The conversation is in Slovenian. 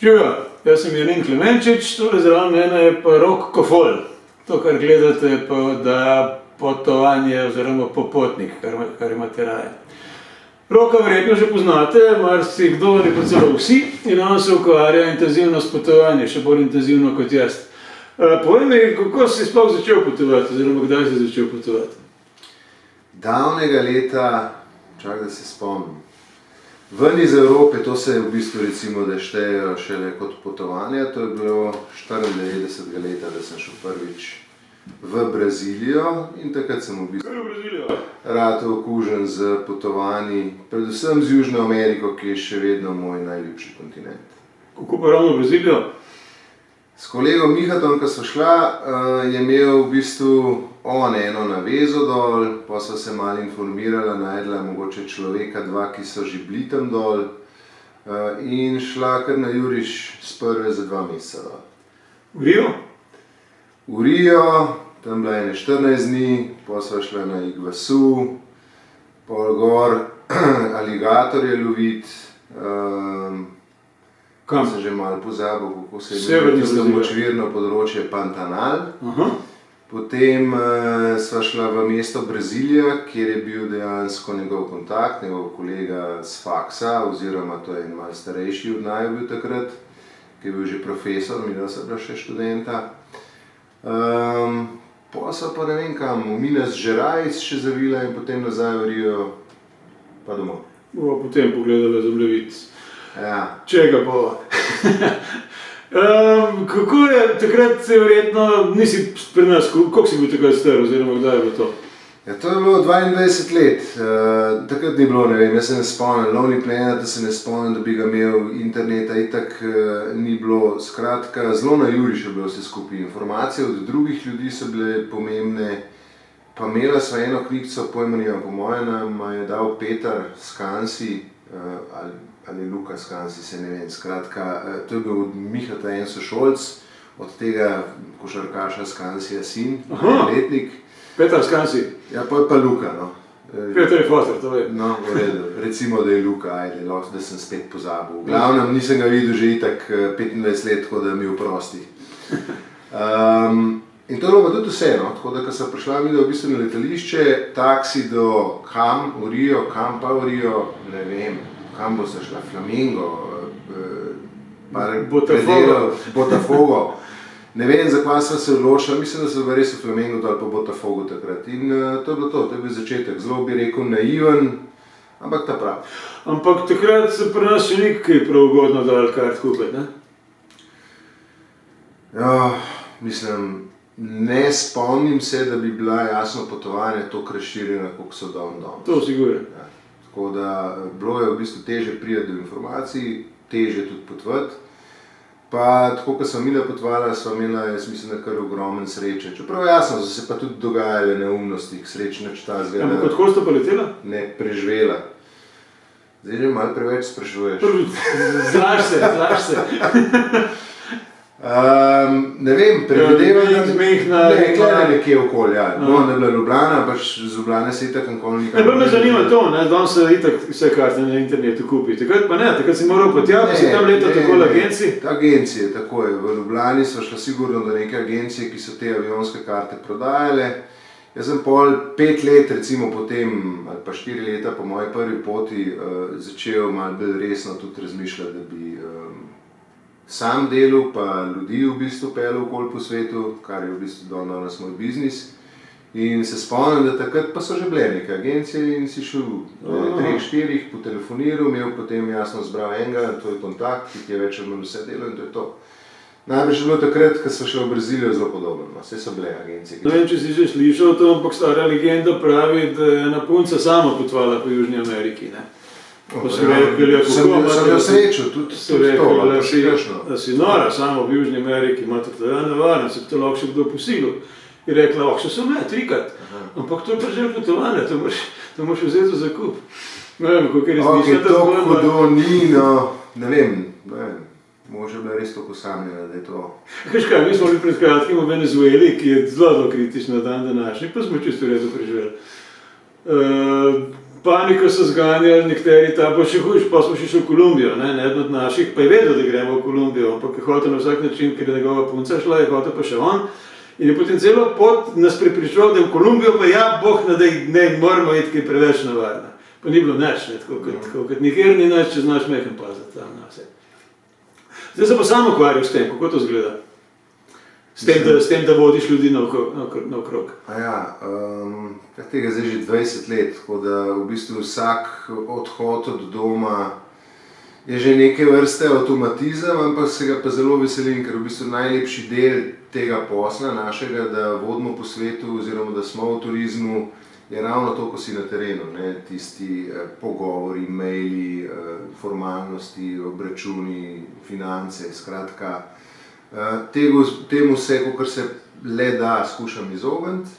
Živijo, jaz sem Jenin Klemenčič, tole zraven mene je pa Rok Kofol. To, kar gledate, je pa oddaja Potovanje oziroma Popotnik, kar imate raje. Roka verjetno že poznate, marsikdo ali pa celo vsi, in on se ukvarja intenzivno s potovanjem, še bolj intenzivno kot jaz. Povej mi, kako si sploh začel potovati, oziroma kdaj si začel potovati? Davnega leta, čak da se spomnim. Ven iz Evrope, to se v bistvu recimo, da štejejo šele kot potovanje, to je bilo 94. leta, da sem šel prvič v Brazilijo in takrat sem v bistvu rad okužen z potovanji, predvsem z Južno Ameriko, ki je še vedno moj najljubši kontinent. Kako pa ravno v Brazilijo? S kolegom Mihatom, ko sva šla, je imel v bistvu on eno navezo dol, pa sva se malo informirala, najdla mogoče človeka dva, ki so že bili tam dol in šla kar na juriš s prve za 2 meseca dol. V Rio? V Rio, tam bila ene 14 dni, pa sva šla na Iguazu, pol gor aligatorje lovit. Kam? Sem že malo pozabil, kako se je tisto močvirno področje Pantanal. Potem sva šla v mesto Brazilija, kjer je bil dejansko njegov kontakt, njegov kolega z faksa, oziroma to je en malo starejši od naju bil takrat, ki je bil že profesor, midva sva bila še študenta. Pol sva pa ne vem kam, v Minas Gerais še zavila in potem nazaj v Rio, pa domov. Bova potem pogledala zemljevid. Ja. Čega bova? Kako je takrat, verjetno, nisi pri nas, koliko si bil takrat star, oziroma kdaj je bilo to? Ja, to je bilo 22 let, takrat ni bilo, ne vem, jaz se ne spomnim, Lonely Planet, da se ne spomnim, da bi ga imel, interneta itak ni bilo, skratka, zelo na juriš je bilo vse skupaj, informacije od drugih ljudi so bile pomembne, pa imela sva eno knjigico, pojma nimam, po moje nam je dal Petar Skansi, ali Luka Skansi, se ne vem, skratka, to je bil od Mihata en sošolc, od tega košarkaša Skansija sin, letnik. Petar Skansi? Ja, pa Luka, no. Petar je fotor, to vem. No, v redu, recimo, da je Luka, ajde, lahko, da sem spet pozabil. V glavnem, nisem ga videl že itak 25 let, tako da mi oprosti. In to je bilo pa tudi vse, no, tako da, ko sem prišla videla v bistvu na letališče, taksi do kam v Rio, kam pa v Rio, ne vem, kam bo se šla, Flamingo, Botafogo. Ne vem, zakaj sva se odločila, mislim, da se bo res v Flamingo ali pa Botafogo takrat. In to je bilo to je bil začetek, zelo bi rekel naiven, ampak ta prav. Ampak takrat se pri nas še ni kaj prav ugodno dal kart kupiti, ne? Ja, mislim, ne spomnim se, da bi bila jasno potovanje toliko razširjena, koliko so dom. To sigurno. Ja. Tako da bilo je v bistvu teže priti do informacij, teže tudi potovati. Pa tako, ko sva midva potovala, sva imela, jaz mislim, da kar ogromen sreče. Čeprav jasno, so se pa tudi dogajale neumnosti, srečno čita zgleda. Ampak odkud sta pa letela? Ne, preživela. Zdaj že malo preveč sprašuješ. Zlaš se. Ne vem, predvidevam, da ne nekje okolje, ja. No, da je bila Ljubljana, pač z Ljubljane se itak nikoli nikam. Bolj me zanima to, ne, danes se itak vse karte na internetu kupi. Takrat pa ne, takrat si moral pa tja, pa si tam letal takole agencij? Agencije, tako je. V Ljubljani sva šla sigurno do neke agencije, ki so te avionske karte prodajale. Jaz sem pol 5 let, recimo potem, ali pa 4 leta po moji prvi poti začel malo bolj resno tudi razmišljati, da bi sam delal, pa ljudi v bistvu pelil okoli po svetu, kar je v bistvu danes moj biznis. In se spomnim, da takrat pa so že bile neke agencije in si šel 3-4 po telefoniru, imel potem jasno zbral enega, to je kontakt, ki ti je več ali manj vse delo in to je to. Najbrž je bilo takrat, ko so šli v Brazilijo, zelo podobno, vse so bile agencije. Ne vem, če si že slišal to, ampak stara legenda pravi, da je ena punca sama potovala po Južni Ameriki, ne? Sem jo srečal, tudi to, pa še kakšno. Da si nora, samo v Južni Ameriki, imate tada navaren, se bi to lahko še kdo posilil. Je rekla, še sem ne, 3-krat, ampak to je pa že potovanje, to moraš vzeti za zakup. Ne vem, koliko je razmišljati. To hudo ni, no, ne vem, može je bila res toliko osamljena, da je to. Kaž kaj, mi smo bili pred kratkim v Venezueli, ki je zelo kritična dan današnji, pa smo čisto redo preživeli. Paniko so zganjali nekateri, ta bo še hujš, pa smo še šli v Kolumbijo, ne, eden od naših pa je vedel, da gremo v Kolumbijo, ampak je hotel na vsak način, ker je njegova punca šla, je hotel pa še on. In je potem celo pot nas prepričoval, da v Kolumbijo pa ja, boh ne moramo iti, ker je preveč nevarna. Pa ni bilo nič, ne, tako kot nikjer ni nič, če znaš mehen paziti tam na vse. Zdaj se pa sam ukvarjal s tem, kako to izgleda? S tem, da vodiš ljudi naokrog. Tega je zdaj že 20 let, tako da v bistvu vsak odhod od doma je že neke vrste avtomatizem, ampak se ga pa zelo veselim, ker v bistvu najlepši del tega posla našega, da vodimo po svetu oziroma da smo v turizmu, je ravno to, ko si na terenu, ne? Tisti pogovori, maili, formalnosti, obračuni, finance, skratka. Temu vse, kakor se le da, skušam izogniti.